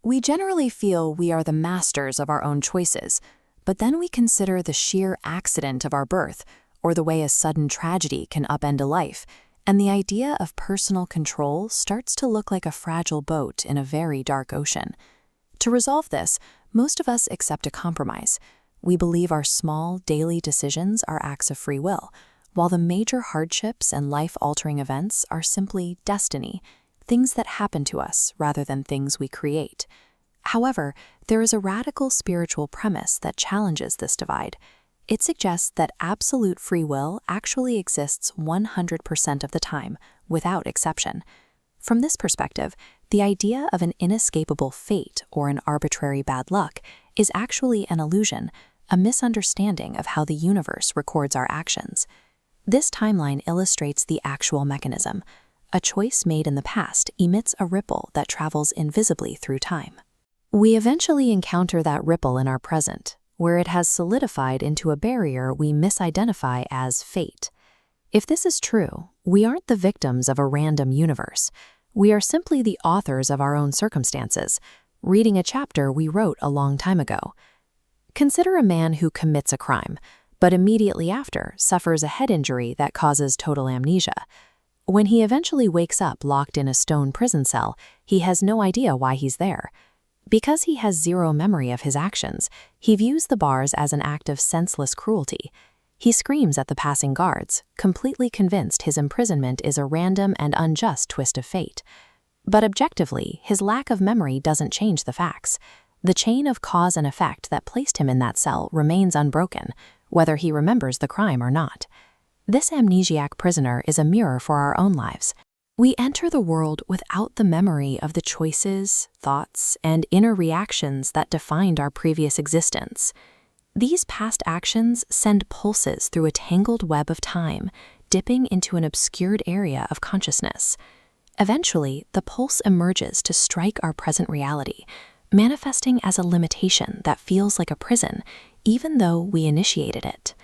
We generally feel we are the masters of our own choices, but then we consider the sheer accident of our birth, or the way a sudden tragedy can upend a life, and the idea of personal control starts to look like a fragile boat in a very dark ocean. To resolve this, most of us accept a compromise. We believe our small, daily decisions are acts of free will, while the major hardships and life-altering events are simply destiny, things that happen to us rather than things we create. However, there is a radical spiritual premise that challenges this divide. It suggests that absolute free will actually exists 100% of the time, without exception. From this perspective, the idea of an inescapable fate or an arbitrary bad luck is actually an illusion, a misunderstanding of how the universe records our actions. This timeline illustrates the actual mechanism. A choice made in the past emits a ripple that travels invisibly through time. We eventually encounter that ripple in our present, where it has solidified into a barrier we misidentify as fate. If this is true, we aren't the victims of a random universe. We are simply the authors of our own circumstances, reading a chapter we wrote a long time ago. Consider a man who commits a crime, but immediately after suffers a head injury that causes total amnesia. When he eventually wakes up locked in a stone prison cell, he has no idea why he's there. Because he has zero memory of his actions, he views the bars as an act of senseless cruelty. He screams at the passing guards, completely convinced his imprisonment is a random and unjust twist of fate. But objectively, his lack of memory doesn't change the facts. The chain of cause and effect that placed him in that cell remains unbroken, whether he remembers the crime or not. This amnesiac prisoner is a mirror for our own lives. We enter the world without the memory of the choices, thoughts, and inner reactions that defined our previous existence. These past actions send pulses through a tangled web of time, dipping into an obscured area of consciousness. Eventually, the pulse emerges to strike our present reality, manifesting as a limitation that feels like a prison, even though we initiated it.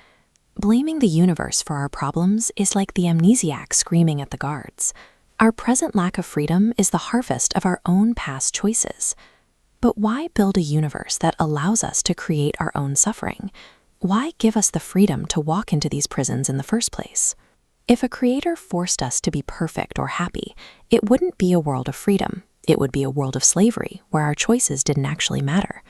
Blaming the universe for our problems is like the amnesiac screaming at the guards. Our present lack of freedom is the harvest of our own past choices. But why build a universe that allows us to create our own suffering? Why give us the freedom to walk into these prisons in the first place? If a creator forced us to be perfect or happy, it wouldn't be a world of freedom. It would be a world of slavery, where our choices didn't actually matter.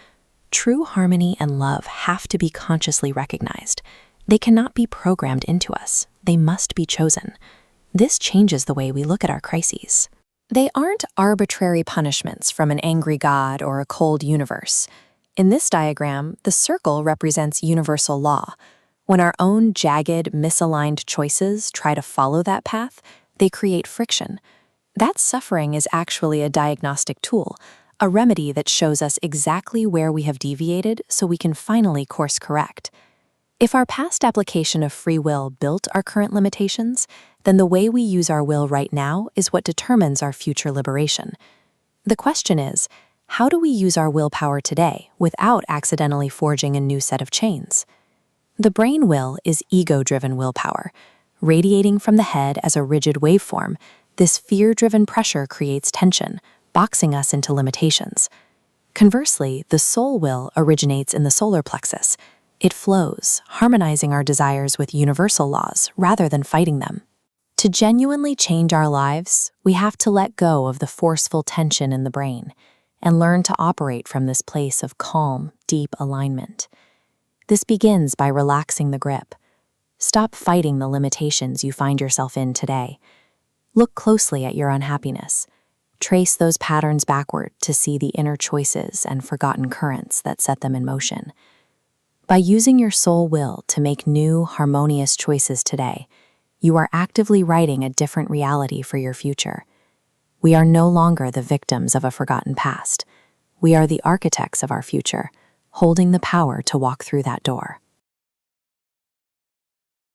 True harmony and love have to be consciously recognized. They cannot be programmed into us. They must be chosen. This changes the way we look at our crises. They aren't arbitrary punishments from an angry God or a cold universe. In this diagram, the circle represents universal law. When our own jagged, misaligned choices try to follow that path, they create friction. That suffering is actually a diagnostic tool, a remedy that shows us exactly where we have deviated so we can finally course correct. If our past application of free will built our current limitations, then the way we use our will right now is what determines our future liberation. The question is, how do we use our willpower today without accidentally forging a new set of chains? The brain will is ego-driven willpower. Radiating from the head as a rigid waveform, this fear-driven pressure creates tension, boxing us into limitations. Conversely, the soul will originates in the solar plexus. It flows, harmonizing our desires with universal laws rather than fighting them. To genuinely change our lives, we have to let go of the forceful tension in the brain and learn to operate from this place of calm, deep alignment. This begins by relaxing the grip. Stop fighting the limitations you find yourself in today. Look closely at your unhappiness. Trace those patterns backward to see the inner choices and forgotten currents that set them in motion. By using your soul will to make new, harmonious choices today, you are actively writing a different reality for your future. We are no longer the victims of a forgotten past. We are the architects of our future, holding the power to walk through that door.